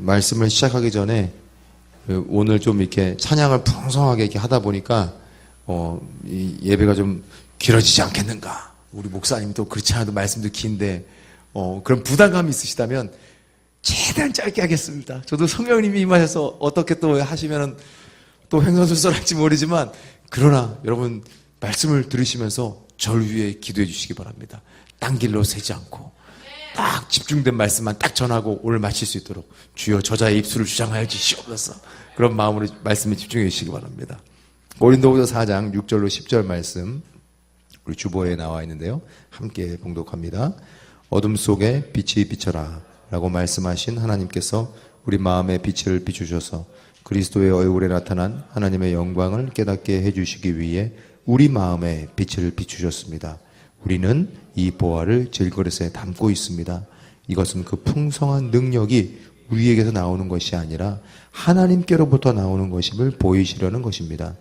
말씀을 시작하기 전에 오늘 좀 이렇게 찬양을 풍성하게 이렇게 하다 보니까 이 예배가 좀 길어지지 않겠는가. 우리 목사님이 또 그렇지 않아도 말씀도 긴데 그런 부담감이 있으시다면 최대한 짧게 하겠습니다. 저도 성령님이 임하셔서 어떻게 또 하시면은 또 횡설수설할지 모르지만 그러나 여러분 말씀을 들으시면서 절 위해 기도해 주시기 바랍니다. 딴 길로 새지 않고 딱 집중된 말씀만 딱 전하고 오늘 마칠 수 있도록 주여 저자의 입술을 주장하여 주시옵소서. 그런 마음으로 말씀에 집중해 주시기 바랍니다. 고린도후서 4장 6절로 10절 말씀 우리 주보에 나와 있는데요. 함께 봉독합니다. 어둠 속에 빛이 비쳐라 라고 말씀하신 하나님께서 우리 마음에 빛을 비추셔서 그리스도의 얼굴에 나타난 하나님의 영광을 깨닫게 해주시기 위해 우리 마음에 빛을 비추셨습니다. 우리는 이 보화를 질그릇에 담고 있습니다. 이것은 그 풍성한 능력이 우리에게서 나오는 것이 아니라 하나님께로부터 나오는 것임을 보이시려는 것입니다.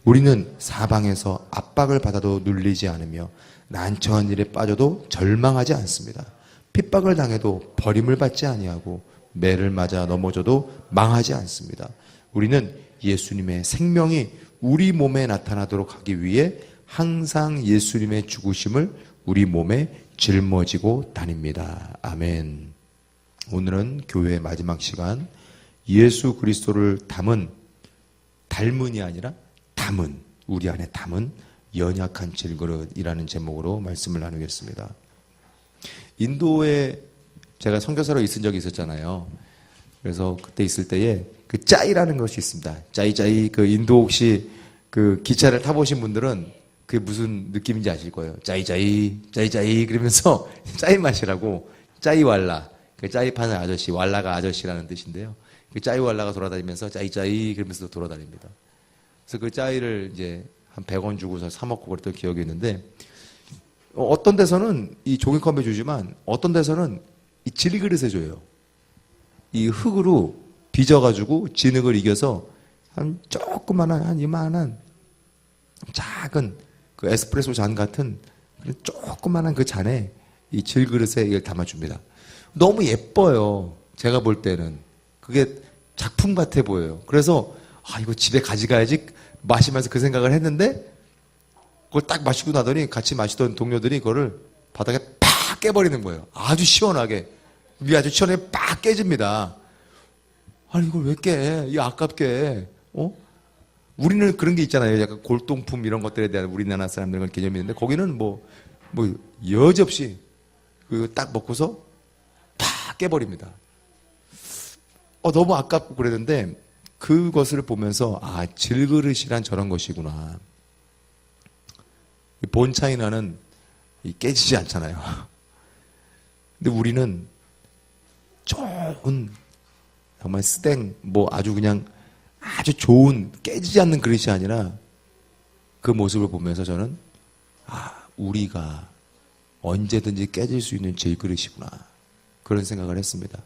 우리는 사방에서 압박을 받아도 눌리지 않으며 난처한 일에 빠져도 절망하지 않습니다. 핍박을 당해도 버림을 받지 아니하고 매를 맞아 넘어져도 망하지 않습니다. 우리는 예수님의 생명이 우리 몸에 나타나도록 하기 위해 항상 예수님의 죽으심을 우리 몸에 짊어지고 다닙니다. 아멘. 오늘은 교회의 마지막 시간 예수 그리스도를 닮은이 아니라 담은 우리 안에 담은 연약한 질그릇이라는 제목으로 말씀을 나누겠습니다. 인도에 제가 선교사로 있은 적이 있었잖아요. 그래서 그때 있을 때에 그 짜이라는 것이 있습니다. 짜이 그 인도 혹시 그 기차를 타보신 분들은 그게 무슨 느낌인지 아실 거예요. 짜이 그러면서 짜이 맛이라고 짜이왈라 그 짜이 파는 아저씨 왈라가 아저씨라는 뜻인데요. 그 짜이왈라가 돌아다니면서 짜이 그러면서 돌아다닙니다. 그래서 그 짜이를 이제 한 100원 주고서 사 먹고 그랬던 기억이 있는데 어떤 데서는 이 종이컵에 주지만 어떤 데서는 이 질그릇에 줘요. 이 흙으로 빚어가지고 진흙을 이겨서 한 조그만한 한 이만한 작은 그 에스프레소 잔 같은 조그만한 그 잔에 이 질그릇에 이걸 담아줍니다. 너무 예뻐요. 제가 볼 때는 그게 작품 같아 보여요. 그래서 이거 집에 가져가야지 마시면서 그 생각을 했는데 그걸 딱 마시고 나더니 같이 마시던 동료들이 그거를 바닥에 팍 깨버리는 거예요. 아주 시원하게. 위에 아주 시원하게 팍 깨집니다. 아니 이걸 왜 깨? 이거 아깝게. 우리는 그런 게 있잖아요. 약간 골동품 이런 것들에 대한 우리나라 사람들은 개념이 있는데 거기는 뭐 여지없이 그 딱 먹고서 팍 깨버립니다. 너무 아깝고 그랬는데 그것을 보면서 질그릇이란 저런 것이구나. 본 차이나는 깨지지 않잖아요. 근데 우리는 좋은 정말 스댕 아주 그냥 아주 좋은 깨지지 않는 그릇이 아니라 그 모습을 보면서 저는 우리가 언제든지 깨질 수 있는 질그릇이구나 그런 생각을 했습니다.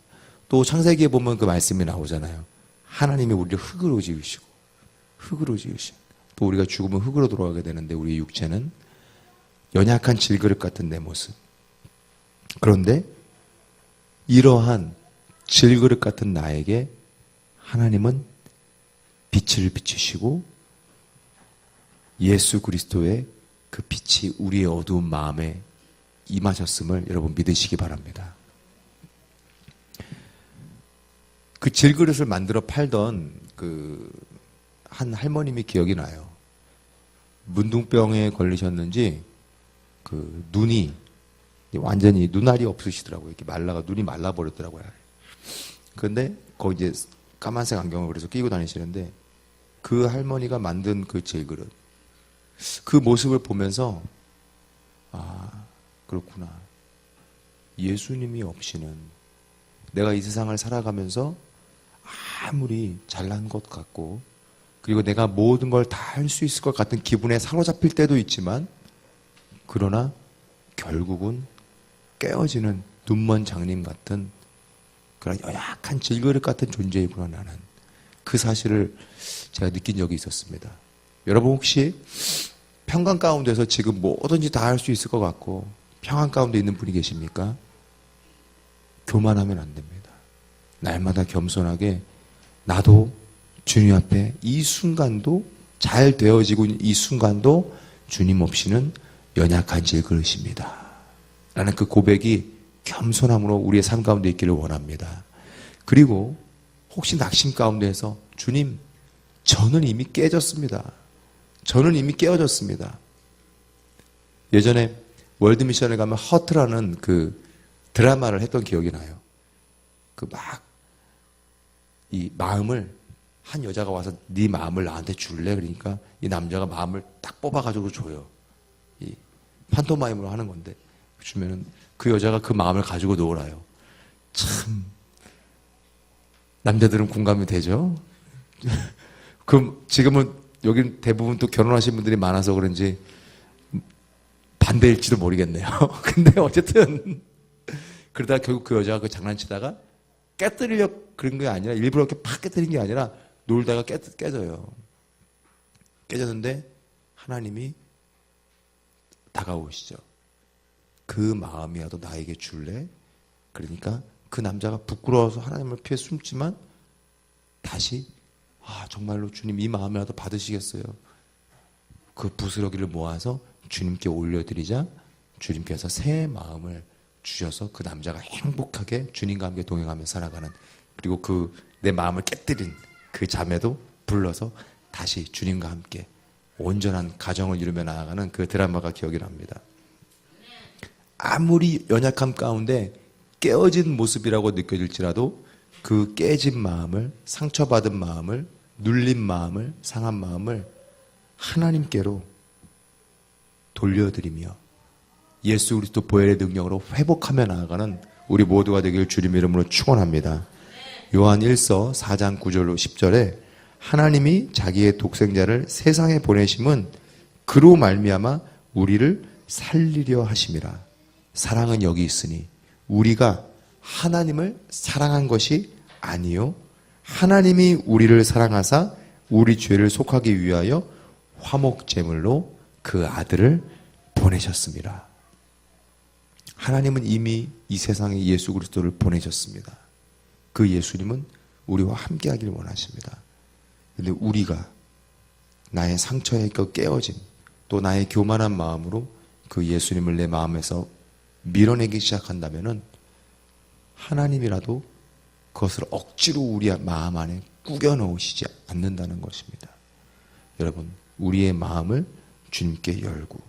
또 창세기에 보면 그 말씀이 나오잖아요. 하나님이 우리를 흙으로 지으시고 또 우리가 죽으면 흙으로 돌아가게 되는데 우리 육체는 연약한 질그릇 같은 내 모습. 그런데 이러한 질그릇 같은 나에게 하나님은 빛을 비추시고 예수 그리스도의 그 빛이 우리의 어두운 마음에 임하셨음을 여러분 믿으시기 바랍니다. 그 질그릇을 만들어 팔던 그 한 할머님이 기억이 나요. 문둥병에 걸리셨는지 그 눈이 완전히 눈알이 없으시더라고요. 이렇게 눈이 말라버렸더라고요. 그런데 거기 이제 까만색 안경을 그래서 끼고 다니시는데 그 할머니가 만든 그 질그릇 그 모습을 보면서 그렇구나. 예수님이 없이는 내가 이 세상을 살아가면서 아무리 잘난 것 같고 그리고 내가 모든 걸 다 할 수 있을 것 같은 기분에 사로잡힐 때도 있지만 그러나 결국은 깨어지는 눈먼 장님 같은 그런 연약한 질그릇 같은 존재이구나 나는. 그 사실을 제가 느낀 적이 있었습니다. 여러분 혹시 평강 가운데서 지금 뭐든지 다 할 수 있을 것 같고 평안 가운데 있는 분이 계십니까? 교만하면 안 됩니다. 날마다 겸손하게 나도 주님 앞에 이 순간도 잘 되어지고 있는 이 순간도 주님 없이는 연약한 질그릇입니다. 라는 그 고백이 겸손함으로 우리의 삶 가운데 있기를 원합니다. 그리고 혹시 낙심 가운데에서 주님, 저는 이미 깨졌습니다. 저는 이미 깨어졌습니다. 예전에 월드미션에 가면 허트라는 그 드라마를 했던 기억이 나요. 그 이 마음을 한 여자가 와서 네 마음을 나한테 줄래? 그러니까 이 남자가 마음을 딱 뽑아가지고 줘요. 이 판토마임으로 하는 건데 주면은 그 여자가 그 마음을 가지고 놀아요. 참 남자들은 공감이 되죠? 그럼 지금은 여기 대부분 또 결혼하신 분들이 많아서 그런지 반대일지도 모르겠네요. 근데 어쨌든 그러다가 결국 그 여자가 그 장난치다가 깨뜨리려고 그런 게 아니라 일부러 이렇게 팍 깨뜨린 게 아니라 놀다가 깨져요. 깨졌는데 하나님이 다가오시죠. 그 마음이라도 나에게 줄래? 그러니까 그 남자가 부끄러워서 하나님을 피해 숨지만 다시 정말로 주님 이 마음이라도 받으시겠어요? 그 부스러기를 모아서 주님께 올려드리자 주님께서 새 마음을 주셔서 그 남자가 행복하게 주님과 함께 동행하며 살아가는, 그리고 그 내 마음을 깨뜨린 그 자매도 불러서 다시 주님과 함께 온전한 가정을 이루며 나아가는 그 드라마가 기억이 납니다. 아무리 연약함 가운데 깨어진 모습이라고 느껴질지라도 그 깨진 마음을, 상처받은 마음을, 눌린 마음을, 상한 마음을 하나님께로 돌려드리며 예수 그리스도 보혈의 능력으로 회복하며 나아가는 우리 모두가 되길 주님 이름으로 축원합니다. 요한 1서 4장 9절로 10절에 하나님이 자기의 독생자를 세상에 보내심은 그로 말미암아 우리를 살리려 하심이라. 사랑은 여기 있으니 우리가 하나님을 사랑한 것이 아니요 하나님이 우리를 사랑하사 우리 죄를 속하기 위하여 화목제물로 그 아들을 보내셨습니다. 하나님은 이미 이 세상에 예수 그리스도를 보내셨습니다. 그 예수님은 우리와 함께하기를 원하십니다. 근데 우리가 나의 상처에 깨어진 또 나의 교만한 마음으로 그 예수님을 내 마음에서 밀어내기 시작한다면은 하나님이라도 그것을 억지로 우리 마음 안에 꾸겨 넣으시지 않는다는 것입니다. 여러분, 우리의 마음을 주님께 열고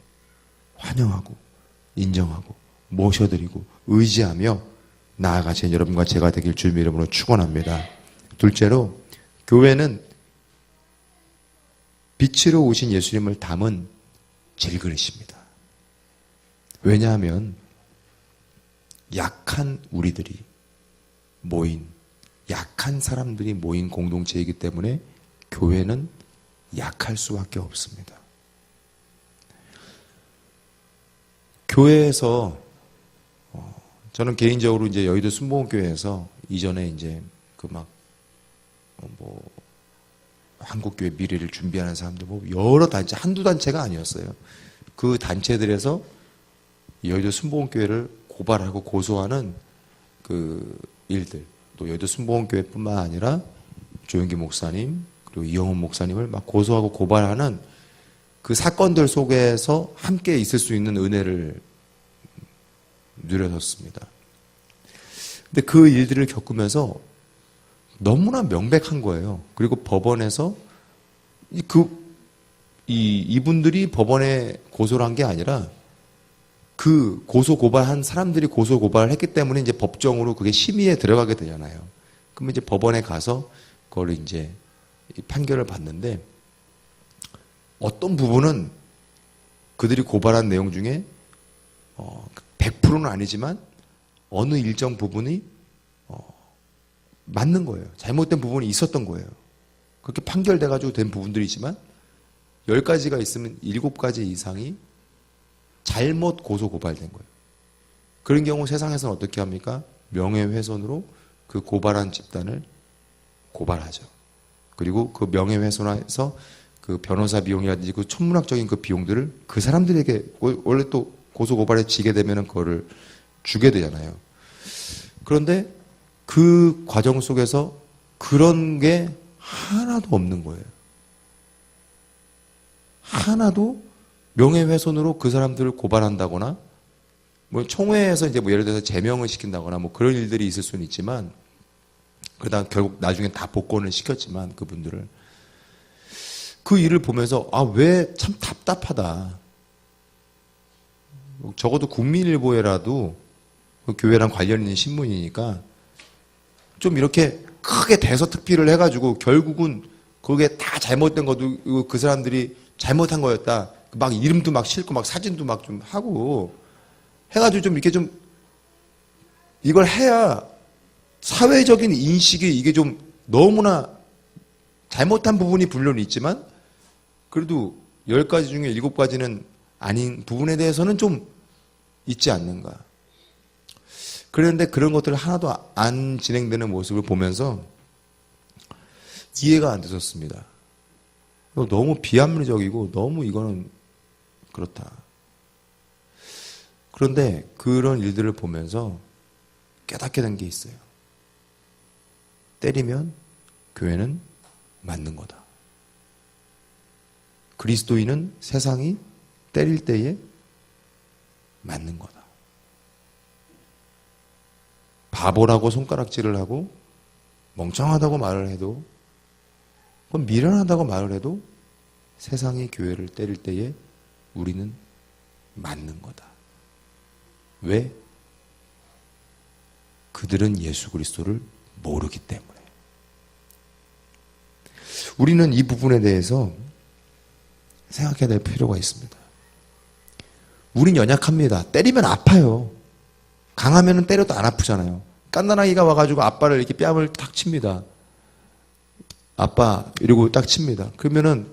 환영하고 인정하고 모셔드리고 의지하며 나아가신 여러분과 제가 되길 주님 이름으로 축원합니다. 둘째로, 교회는 빛으로 오신 예수님을 담은 질그릇입니다. 왜냐하면 약한 우리들이 모인, 약한 사람들이 모인 공동체이기 때문에 교회는 약할 수밖에 없습니다. 교회에서 저는 개인적으로 이제 여의도 순복음교회에서 이전에 이제 한국교회 미래를 준비하는 사람들 여러 단체, 한두 단체가 아니었어요. 그 단체들에서 여의도 순복음교회를 고발하고 고소하는 그 일들, 또 여의도 순복음교회뿐만 아니라 조영기 목사님 그리고 이영훈 목사님을 막 고소하고 고발하는 그 사건들 속에서 함께 있을 수 있는 은혜를 누렸었습니다. 근데 그 일들을 겪으면서 너무나 명백한 거예요. 그리고 법원에서 이분들이 법원에 고소를 한 게 아니라 그 고소 고발한 사람들이 고소 고발을 했기 때문에 이제 법정으로 그게 심의에 들어가게 되잖아요. 그러면 이제 법원에 가서 그걸 이제 판결을 받는데 어떤 부분은 그들이 고발한 내용 중에 100%는 아니지만 어느 일정 부분이 맞는 거예요. 잘못된 부분이 있었던 거예요. 그렇게 판결돼가지고 된 부분들이 있지만 10가지가 있으면 7가지 이상이 잘못 고소 고발된 거예요. 그런 경우 세상에서는 어떻게 합니까? 명예훼손으로 그 고발한 집단을 고발하죠. 그리고 그 명예훼손에서 그 변호사 비용이라든지 그 천문학적인 그 비용들을 그 사람들에게 원래 또 고소 고발에 지게 되면은 그거를 주게 되잖아요. 그런데 그 과정 속에서 그런 게 하나도 없는 거예요. 하나도 명예훼손으로 그 사람들을 고발한다거나, 뭐 총회에서 이제 뭐 예를 들어서 제명을 시킨다거나 뭐 그런 일들이 있을 수는 있지만, 그러다 결국 나중에 다 복권을 시켰지만 그분들을, 그 일을 보면서 왜 참 답답하다. 적어도 국민일보에라도 교회랑 관련 있는 신문이니까 좀 이렇게 크게 대서특필을 해가지고 결국은 그게 다 잘못된 것도 그 사람들이 잘못한 거였다. 막 이름도 막 싣고 막 사진도 막 좀 하고 해가지고 좀 이렇게 좀 이걸 해야 사회적인 인식이 이게 좀 너무나 잘못한 부분이 물론 있지만 그래도 10가지 중에 7가지는 아닌 부분에 대해서는 좀 있지 않는가. 그런데 그런 것들을 하나도 안 진행되는 모습을 보면서 이해가 안 되었습니다. 너무 비합리적이고 너무 이거는 그렇다. 그런데 그런 일들을 보면서 깨닫게 된 게 있어요. 때리면 교회는 맞는 거다. 그리스도인은 세상이 때릴 때에 맞는 거다. 바보라고 손가락질을 하고 멍청하다고 말을 해도, 그건 미련하다고 말을 해도 세상이 교회를 때릴 때에 우리는 맞는 거다. 왜? 그들은 예수 그리스도를 모르기 때문에. 우리는 이 부분에 대해서 생각해야 될 필요가 있습니다. 우린 연약합니다. 때리면 아파요. 강하면 때려도 안 아프잖아요. 깐난아기가 와가지고 아빠를 이렇게 뺨을 탁 칩니다. 아빠 이러고 딱 칩니다. 그러면은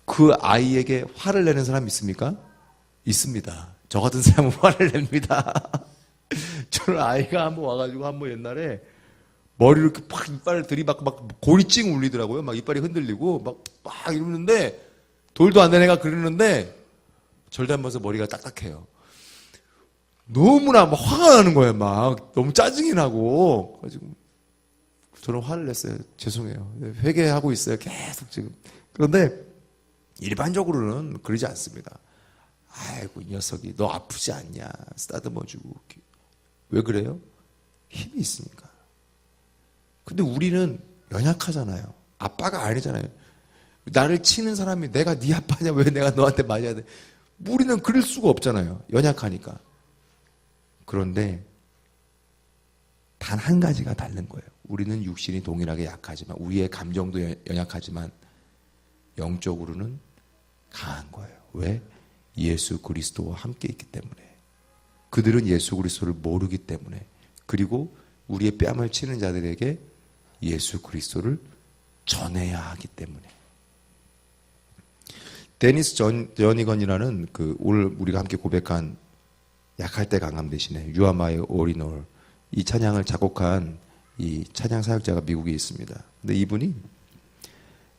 그 아이에게 화를 내는 사람 있습니까? 있습니다. 저 같은 사람은 화를 냅니다. 저는 아이가 한번 와가지고 한번 옛날에 머리를 이렇게 팍 이빨을 들이받고 막 골이 찡 울리더라고요. 막 이빨이 흔들리고 막 이러는데 돌도 안 된 애가 그러는데 절 닮아서 머리가 딱딱해요. 너무나 막 화가 나는 거예요. 막 너무 짜증이 나고. 그래가지고 저는 화를 냈어요. 죄송해요. 회개하고 있어요. 계속 지금. 그런데 일반적으로는 그러지 않습니다. 아이고 이 녀석이 너 아프지 않냐 쓰다듬어주고. 왜 그래요? 힘이 있으니까. 근데 우리는 연약하잖아요. 아빠가 아니잖아요. 나를 치는 사람이 내가 네 아빠냐, 왜 내가 너한테 맞아야 돼? 우리는 그럴 수가 없잖아요. 연약하니까. 그런데 단 한 가지가 다른 거예요. 우리는 육신이 동일하게 약하지만, 우리의 감정도 연약하지만 영적으로는 강한 거예요. 왜? 예수 그리스도와 함께 있기 때문에. 그들은 예수 그리스도를 모르기 때문에. 그리고 우리의 뺨을 치는 자들에게 예수 그리스도를 전해야 하기 때문에. 데니스 저니건이라는 오늘 우리가 함께 고백한 약할 때 강함 대신에 You are my all in all, 이 찬양을 작곡한 이 찬양 사역자가 미국에 있습니다. 근데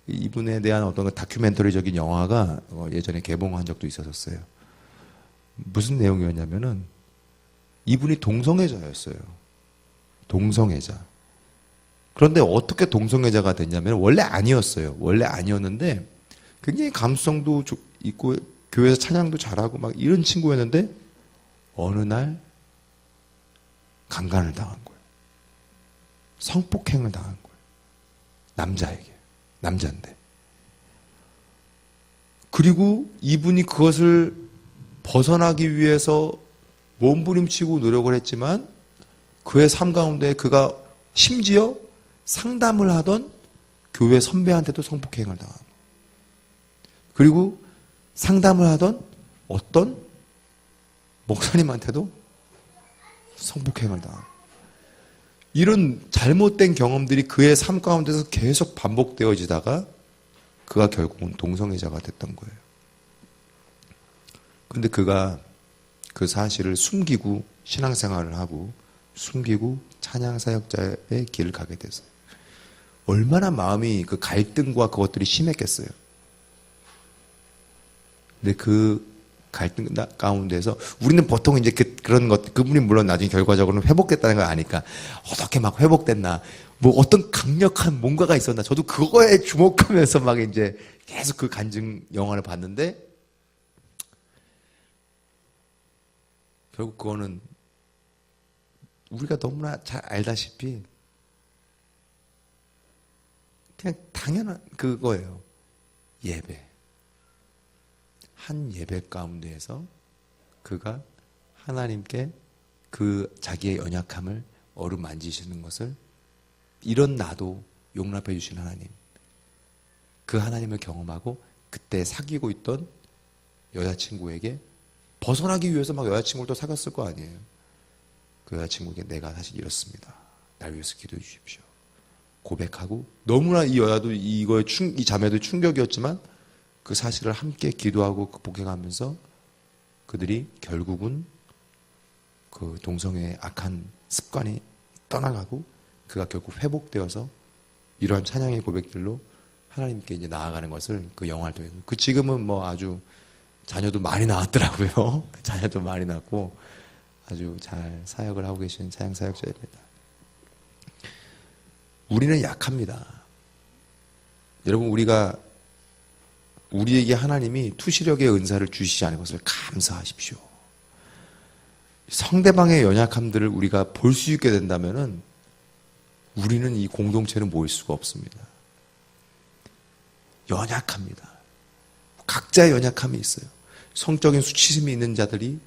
이분에 대한 어떤 다큐멘터리적인 영화가 예전에 개봉한 적도 있었어요. 무슨 내용이었냐면은 이분이 동성애자였어요. 동성애자. 그런데 어떻게 동성애자가 됐냐면 원래 아니었어요. 원래 아니었는데 굉장히 감수성도 있고 교회에서 찬양도 잘하고 막 이런 친구였는데 어느 날 강간을 당한 거예요. 성폭행을 당한 거예요. 남자에게. 남자인데. 그리고 이분이 그것을 벗어나기 위해서 몸부림치고 노력을 했지만 그의 삶 가운데 그가 심지어 상담을 하던 교회 선배한테도 성폭행을 당하고, 그리고 상담을 하던 어떤 목사님한테도 성폭행을 당하고, 이런 잘못된 경험들이 그의 삶 가운데서 계속 반복되어지다가 그가 결국은 동성애자가 됐던 거예요. 근데 그가 그 사실을 숨기고 신앙생활을 하고 숨기고 찬양 사역자의 길을 가게 됐어요. 얼마나 마음이 그 갈등과 그것들이 심했겠어요. 근데 그 갈등 가운데서 우리는 보통 이제 그런 것, 그분이 물론 나중에 결과적으로는 회복됐다는 걸 아니까 어떻게 막 회복됐나, 뭐 어떤 강력한 뭔가가 있었나, 저도 그거에 주목하면서 막 이제 계속 그 간증 영화를 봤는데 결국 그거는 우리가 너무나 잘 알다시피 그냥 당연한 그거예요. 예배. 한 예배 가운데에서 그가 하나님께 그 자기의 연약함을 어루만지시는 것을, 이런 나도 용납해 주신 하나님, 그 하나님을 경험하고 그때 사귀고 있던 여자친구에게 벗어나기 위해서 막 여자친구를 또 사귀었을 거 아니에요. 그 여자친구에게 내가 사실 이렇습니다, 날 위해서 기도해 주십시오 고백하고, 너무나 이 여자도 이 자매도 충격이었지만 그 사실을 함께 기도하고 극복해가면서 그들이 결국은 그 동성애의 악한 습관이 떠나가고 그가 결국 회복되어서 이러한 찬양의 고백들로 하나님께 이제 나아가는 것을 그 영화를 통해서, 그 지금은 뭐 아주 자녀도 많이 낳았더라고요. 자녀도 많이 낳고 아주 잘 사역을 하고 계신 찬양 사역자입니다. 우리는 약합니다. 여러분, 우리에게 하나님이 투시력의 은사를 주시지 않은 것을 감사하십시오. 상대방의 연약함들을 우리가 볼 수 있게 된다면은 우리는 이 공동체를 모일 수가 없습니다. 연약합니다. 각자의 연약함이 있어요. 성적인 수치심이 있는 자들이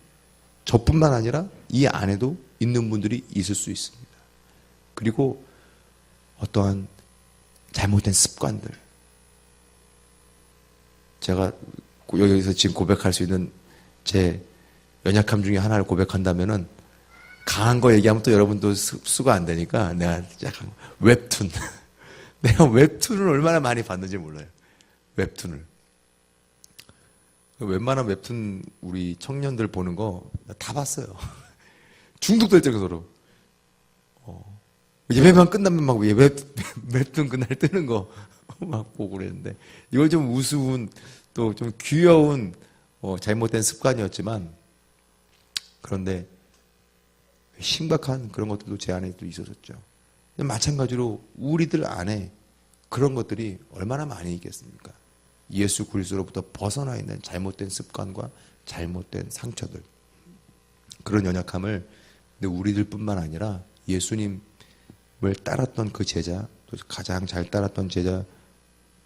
저뿐만 아니라 이 안에도 있는 분들이 있을 수 있습니다. 그리고 어떠한 잘못된 습관들, 제가 여기서 지금 고백할 수 있는 제 연약함 중에 하나를 고백한다면은, 강한 거 얘기하면 또 여러분도 흡수가 안 되니까 내가 약간 웹툰 내가 웹툰을 얼마나 많이 봤는지 몰라요. 웹툰을 웬만한 웹툰 우리 청년들 보는 거 다 봤어요. 중독될 정도로. 예배만 끝나면 막 웹툰 그날 뜨는 거 막 보고 그랬는데, 이걸 좀 우스운 또 좀 귀여운 잘못된 습관이었지만, 그런데 심각한 그런 것들도 제 안에 또 있었죠. 마찬가지로 우리들 안에 그런 것들이 얼마나 많이 있겠습니까? 예수 그리스도로부터 벗어나 있는 잘못된 습관과 잘못된 상처들, 그런 연약함을, 근데 우리들뿐만 아니라 예수님을 따랐던 그 제자, 또 가장 잘 따랐던 제자,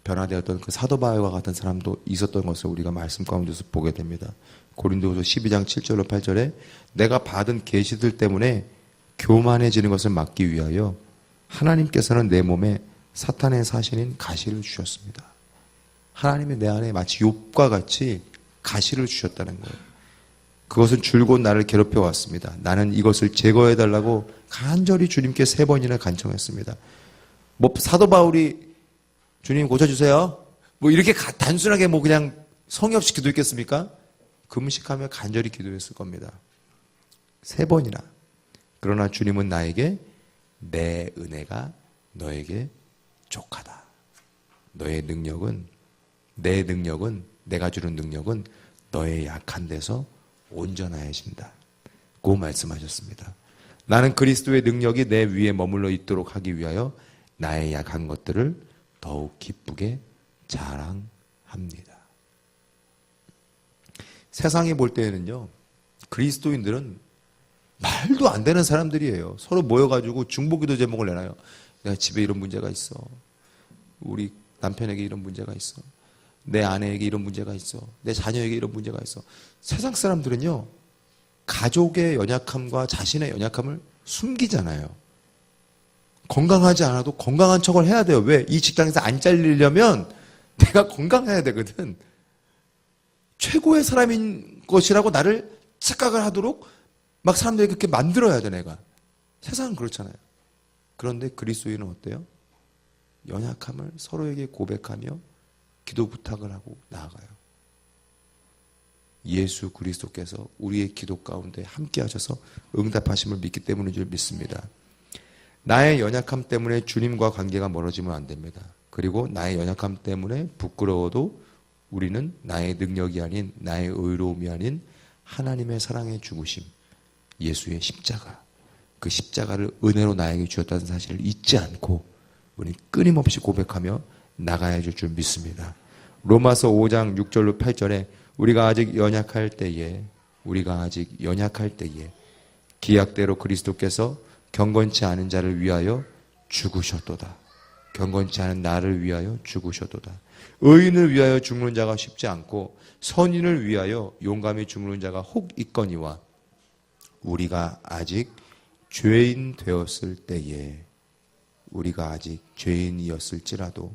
변화되었던 그 사도 바울과 같은 사람도 있었던 것을 우리가 말씀 가운데서 보게 됩니다. 고린도후서 12장 7절로 8절에 내가 받은 계시들 때문에 교만해지는 것을 막기 위하여 하나님께서는 내 몸에 사탄의 사신인 가시를 주셨습니다. 하나님이 내 안에 마치 욥과 같이 가시를 주셨다는 거예요. 그것은 줄곧 나를 괴롭혀 왔습니다. 나는 이것을 제거해달라고 간절히 주님께 3번이나 간청했습니다. 뭐 사도 바울이 주님 고쳐주세요, 뭐 이렇게 단순하게 뭐 그냥 성의 없이 기도했겠습니까? 금식하며 간절히 기도했을 겁니다. 3번이나. 그러나 주님은 나에게 내 은혜가 너에게 족하다. 너의 능력은, 내 능력은, 내가 주는 능력은 너의 약한 데서 온전하여진다. 고 말씀하셨습니다. 나는 그리스도의 능력이 내 위에 머물러 있도록 하기 위하여 나의 약한 것들을 더욱 기쁘게 자랑합니다. 세상이 볼 때는요, 그리스도인들은 말도 안 되는 사람들이에요. 서로 모여가지고 중보기도 제목을 내놔요. 내가 집에 이런 문제가 있어. 우리 남편에게 이런 문제가 있어. 내 아내에게 이런 문제가 있어. 내 자녀에게 이런 문제가 있어. 세상 사람들은요, 가족의 연약함과 자신의 연약함을 숨기잖아요. 건강하지 않아도 건강한 척을 해야 돼요. 왜? 이 직장에서 안 잘리려면 내가 건강해야 되거든. 최고의 사람인 것이라고 나를 착각을 하도록 막 사람들이 그렇게 만들어야 돼, 내가. 세상은 그렇잖아요. 그런데 그리스도인은 어때요? 연약함을 서로에게 고백하며 기도 부탁을 하고 나아가요. 예수 그리스도께서 우리의 기도 가운데 함께 하셔서 응답하심을 믿기 때문인 줄 믿습니다. 나의 연약함 때문에 주님과 관계가 멀어지면 안 됩니다. 그리고 나의 연약함 때문에 부끄러워도 우리는 나의 능력이 아닌, 나의 의로움이 아닌 하나님의 사랑의 죽으심, 예수의 십자가, 그 십자가를 은혜로 나에게 주었다는 사실을 잊지 않고 우리 끊임없이 고백하며 나가야 될 줄 믿습니다. 로마서 5장 6절로 8절에 우리가 아직 연약할 때에 기약대로 그리스도께서 경건치 않은 자를 위하여 죽으셨도다. 경건치 않은 나를 위하여 죽으셨도다. 의인을 위하여 죽는 자가 쉽지 않고 선인을 위하여 용감히 죽는 자가 혹 있거니와 우리가 아직 죄인 되었을 때에 우리가 아직 죄인이었을지라도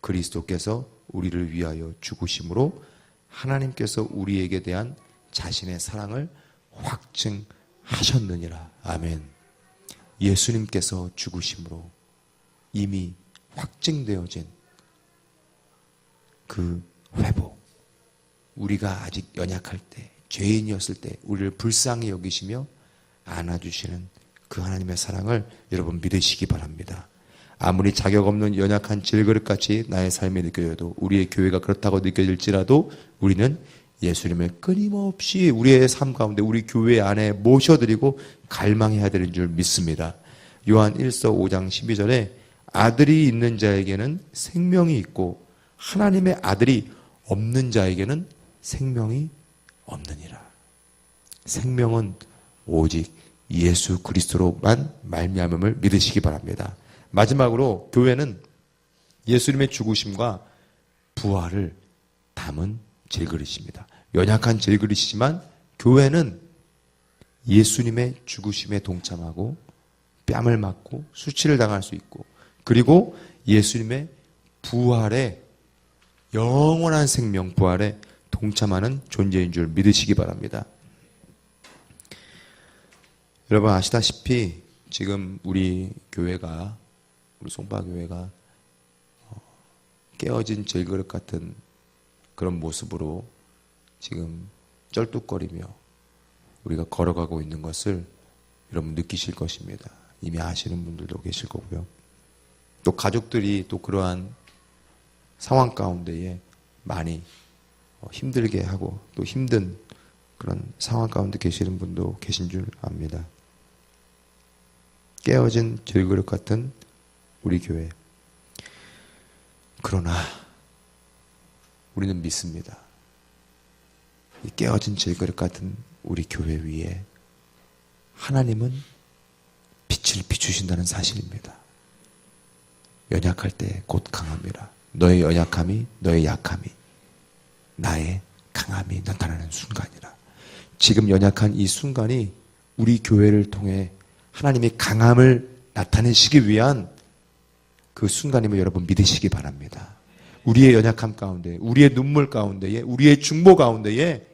그리스도께서 우리를 위하여 죽으심으로 하나님께서 우리에게 대한 자신의 사랑을 확증하셨느니라. 아멘. 예수님께서 죽으심으로 이미 확증되어진 그 회복, 우리가 아직 연약할 때, 죄인이었을 때 우리를 불쌍히 여기시며 안아주시는 그 하나님의 사랑을 여러분 믿으시기 바랍니다. 아무리 자격 없는 연약한 질그릇같이 나의 삶이 느껴져도, 우리의 교회가 그렇다고 느껴질지라도 우리는 예수님을 끊임없이 우리의 삶 가운데 우리 교회 안에 모셔드리고 갈망해야 되는 줄 믿습니다. 요한 1서 5장 12절에 아들이 있는 자에게는 생명이 있고 하나님의 아들이 없는 자에게는 생명이 없느니라. 생명은 오직 예수 그리스도로만 말미암음을 믿으시기 바랍니다. 마지막으로 교회는 예수님의 죽으심과 부활을 담은 질그릇입니다. 연약한 질그릇이지만 교회는 예수님의 죽으심에 동참하고 뺨을 맞고 수치를 당할 수 있고, 그리고 예수님의 부활에, 영원한 생명 부활에 동참하는 존재인 줄 믿으시기 바랍니다. 여러분 아시다시피 지금 우리 교회가, 우리 송파교회가 깨어진 질그릇 같은 그런 모습으로 지금 쩔뚝거리며 우리가 걸어가고 있는 것을 여러분 느끼실 것입니다. 이미 아시는 분들도 계실 거고요. 또 가족들이 또 그러한 상황 가운데에 많이 힘들게 하고 또 힘든 그런 상황 가운데 계시는 분도 계신 줄 압니다. 깨어진 질그릇 같은 우리 교회. 그러나 우리는 믿습니다. 이 깨어진 질그릇 같은 우리 교회 위에 하나님은 빛을 비추신다는 사실입니다. 연약할 때 곧 강함이라. 너의 연약함이, 너의 약함이 나의 강함이 나타나는 순간이라. 지금 연약한 이 순간이 우리 교회를 통해 하나님의 강함을 나타내시기 위한 그 순간임을 여러분 믿으시기 바랍니다. 우리의 연약함 가운데, 우리의 눈물 가운데에, 우리의 중보 가운데에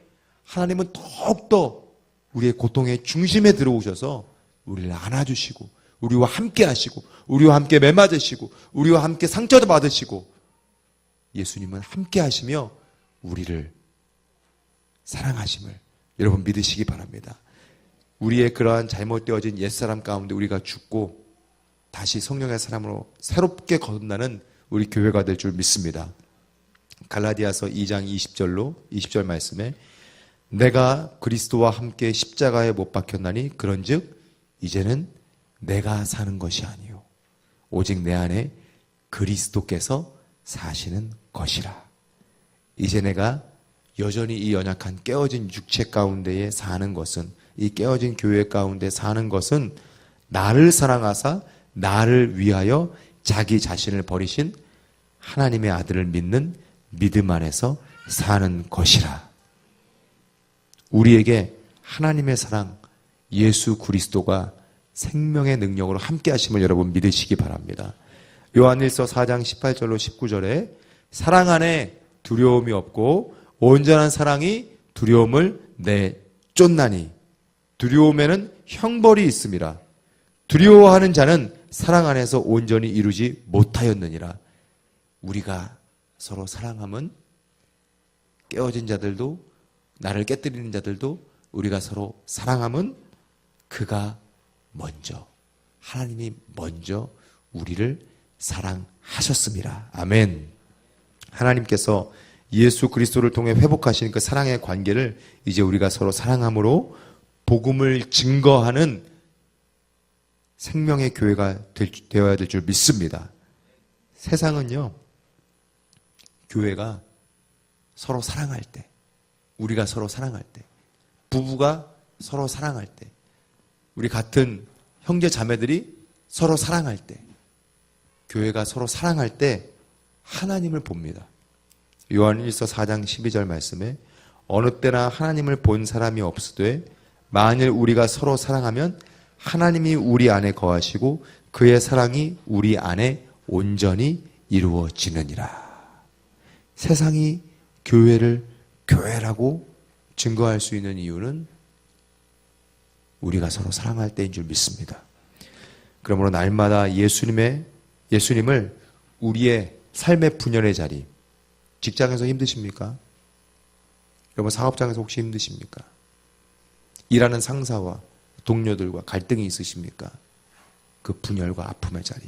하나님은 더욱더 우리의 고통의 중심에 들어오셔서 우리를 안아주시고 우리와 함께 하시고 우리와 함께 매맞으시고 우리와 함께 상처도 받으시고, 예수님은 함께 하시며 우리를 사랑하심을 여러분 믿으시기 바랍니다. 우리의 그러한 잘못되어진 옛사람 가운데 우리가 죽고 다시 성령의 사람으로 새롭게 거듭나는 우리 교회가 될 줄 믿습니다. 갈라디아서 2장 20절 말씀에 내가 그리스도와 함께 십자가에 못 박혔나니 그런즉 이제는 내가 사는 것이 아니요 오직 내 안에 그리스도께서 사시는 것이라. 이제 내가 여전히 이 연약한 깨어진 육체 가운데에 사는 것은, 이 깨어진 교회 가운데 사는 것은 나를 사랑하사 나를 위하여 자기 자신을 버리신 하나님의 아들을 믿는 믿음 안에서 사는 것이라. 우리에게 하나님의 사랑, 예수 그리스도가 생명의 능력으로 함께 하심을 여러분 믿으시기 바랍니다. 요한일서 4장 18절로 19절에 사랑 안에 두려움이 없고 온전한 사랑이 두려움을 내쫓나니 두려움에는 형벌이 있음이라. 두려워하는 자는 사랑 안에서 온전히 이루지 못하였느니라. 우리가 서로 사랑함은 깨어진 자들도 나를 깨뜨리는 자들도 우리가 서로 사랑함은 그가 먼저, 하나님이 먼저 우리를 사랑하셨습니다. 아멘. 하나님께서 예수 그리스도를 통해 회복하신 그 사랑의 관계를 이제 우리가 서로 사랑함으로 복음을 증거하는 생명의 교회가 되어야 될 줄 믿습니다. 세상은요, 교회가 서로 사랑할 때, 우리가 서로 사랑할 때, 부부가 서로 사랑할 때, 우리 같은 형제 자매들이 서로 사랑할 때, 교회가 서로 사랑할 때 하나님을 봅니다. 요한일서 4장 12절 말씀에 어느 때나 하나님을 본 사람이 없으되 만일 우리가 서로 사랑하면 하나님이 우리 안에 거하시고 그의 사랑이 우리 안에 온전히 이루어지느니라. 세상이 교회를 교회라고 증거할 수 있는 이유는 우리가 서로 사랑할 때인 줄 믿습니다. 그러므로 날마다 예수님을 우리의 삶의 분열의 자리, 직장에서 힘드십니까? 여러분 사업장에서 혹시 힘드십니까? 일하는 상사와 동료들과 갈등이 있으십니까? 그 분열과 아픔의 자리.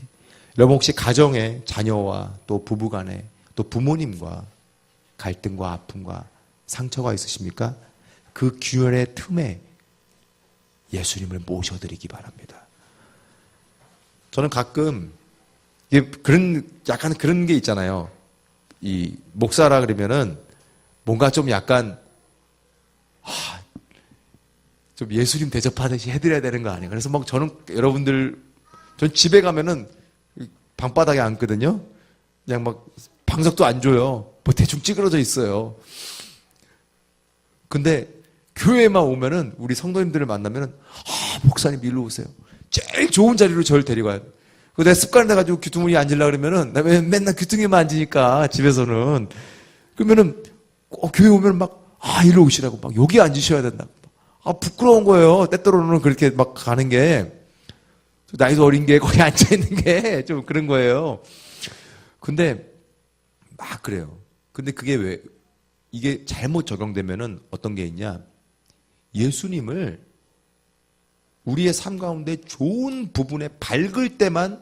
여러분 혹시 가정에 자녀와 또 부부간에 또 부모님과 갈등과 아픔과 상처가 있으십니까? 그 균열의 틈에 예수님을 모셔드리기 바랍니다. 저는 가끔 약간 그런 게 있잖아요. 이 목사라 그러면은 뭔가 좀 약간 좀 예수님 대접하듯이 해드려야 되는 거 아니에요? 그래서 막 전 집에 가면은 방바닥에 앉거든요. 그냥 막 방석도 안 줘요. 뭐 대충 찌그러져 있어요. 근데 교회에만 오면은 우리 성도님들을 만나면은 목사님 일로 오세요. 제일 좋은 자리로 저를 데리고 가요. 내 습관 돼가지고 귀퉁이에 앉으려고 그러면은 나 맨날 귀퉁이에만 앉으니까 집에서는 그러면은 교회 오면 막 일로 오시라고 막 여기 앉으셔야 된다. 부끄러운 거예요. 때때로는 그렇게 막 가는 게 나이도 어린 게 거기 앉아 있는 게 좀 그런 거예요. 근데 막 그래요. 근데 그게 왜 이게 잘못 적용되면은 어떤 게 있냐? 예수님을 우리의 삶 가운데 좋은 부분에 밝을 때만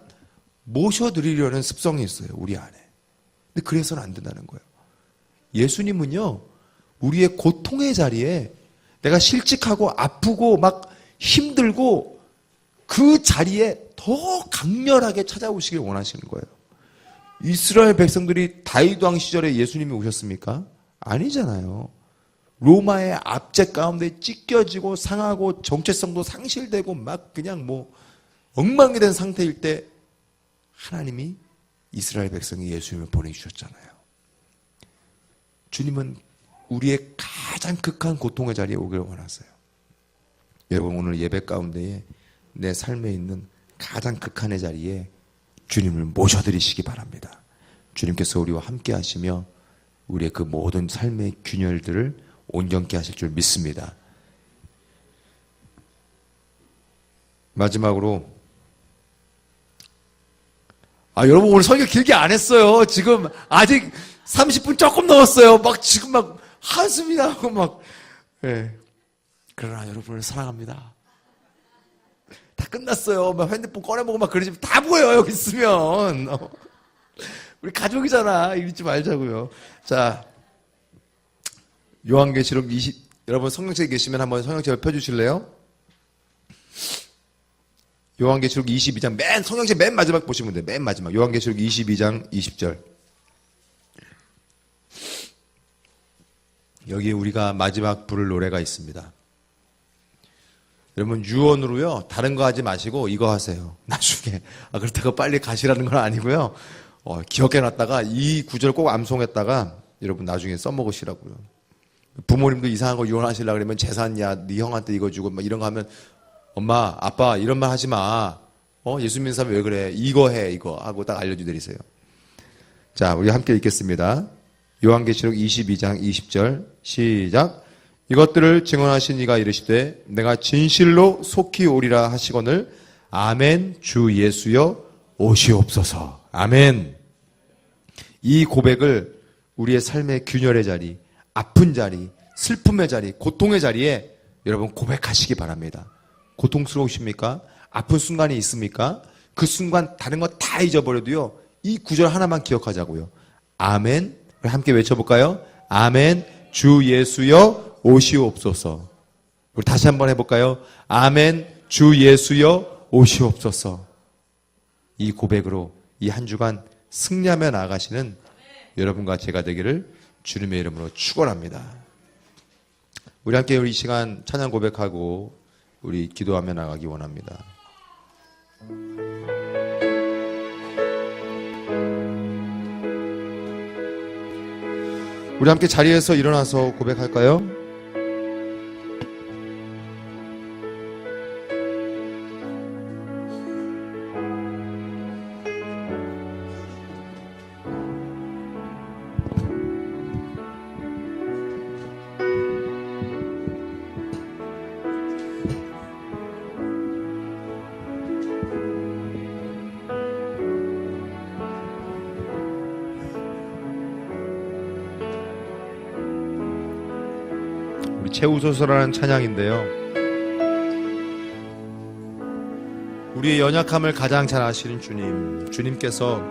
모셔드리려는 습성이 있어요. 우리 안에. 근데 그래서는 안 된다는 거예요. 예수님은요, 우리의 고통의 자리에 내가 실직하고 아프고 막 힘들고 그 자리에 더 강렬하게 찾아오시길 원하시는 거예요. 이스라엘 백성들이 다윗 왕 시절에 예수님이 오셨습니까? 아니잖아요. 로마의 압제 가운데 찢겨지고 상하고 정체성도 상실되고 막 그냥 뭐 엉망이 된 상태일 때 하나님이 이스라엘 백성이 예수님을 보내주셨잖아요. 주님은 우리의 가장 극한 고통의 자리에 오기를 원하세요. 여러분 오늘 예배 가운데에 내 삶에 있는 가장 극한의 자리에 주님을 모셔드리시기 바랍니다. 주님께서 우리와 함께 하시며 우리의 그 모든 삶의 균열들을 온전케 하실 줄 믿습니다. 마지막으로 여러분 오늘 설교 길게 안 했어요. 지금 아직 30분 조금 넘었어요. 막 지금 막 한숨이 나고 막 그러나 여러분을 사랑합니다. 다 끝났어요. 막 핸드폰 꺼내보고 막 그러지 다 보여요. 여기 있으면 우리 가족이잖아. 이러지 말자고요. 자, 요한계시록 여러분 성경책에 계시면 한번 성경책을 펴주실래요? 요한계시록 22장 성경책 맨 마지막 보시면 돼요. 맨 마지막 요한계시록 22장 20절. 여기에 우리가 마지막 부를 노래가 있습니다. 여러분 유언으로요 다른 거 하지 마시고 이거 하세요. 나중에 그렇다고 빨리 가시라는 건 아니고요. 기억해놨다가 이 구절 꼭 암송했다가 여러분 나중에 써먹으시라고요. 부모님도 이상한 거 유언하시려고 그러면 재산이야 네 형한테 이거 주고 막 이런 거 하면 엄마 아빠 이런 말 하지 마. 예수 믿는 사람이 왜 그래. 이거 해 이거 하고 딱 알려주드리세요. 자 우리 함께 읽겠습니다. 요한계시록 22장 20절 시작. 이것들을 증언하신 이가 이르시되 내가 진실로 속히 오리라 하시거늘 아멘. 주 예수여 오시옵소서. 아멘. 이 고백을 우리의 삶의 균열의 자리, 아픈 자리, 슬픔의 자리, 고통의 자리에 여러분 고백하시기 바랍니다. 고통스러우십니까? 아픈 순간이 있습니까? 그 순간 다른 거 다 잊어버려도요 이 구절 하나만 기억하자고요. 아멘. 우리 함께 외쳐볼까요? 아멘. 주 예수여 오시옵소서. 우리 다시 한번 해볼까요? 아멘. 주 예수여 오시옵소서. 이 고백으로 이 한 주간 승리하며 나아가시는 여러분과 제가 되기를 주님의 이름으로 축원합니다. 우리 함께 우리 이 시간 찬양 고백하고 우리 기도하며 나가기 원합니다. 우리 함께 자리에서 일어나서 고백할까요? 채우소서라는 찬양인데요. 우리의 연약함을 가장 잘 아시는 주님께서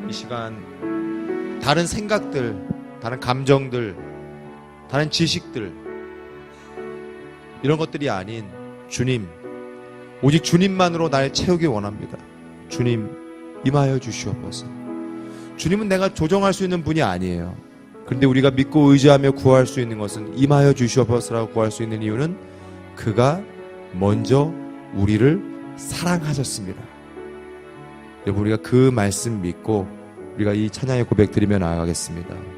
이 시간 다른 생각들, 다른 감정들, 다른 지식들 이런 것들이 아닌 주님, 오직 주님만으로 날 채우기 원합니다. 주님 임하여 주시옵소서. 주님은 내가 조정할 수 있는 분이 아니에요. 그런데 우리가 믿고 의지하며 구할 수 있는 것은 임하여 주시옵소서라고 구할 수 있는 이유는 그가 먼저 우리를 사랑하셨습니다. 여러분, 우리가 그 말씀 믿고 우리가 이 찬양의 고백 드리며 나아가겠습니다.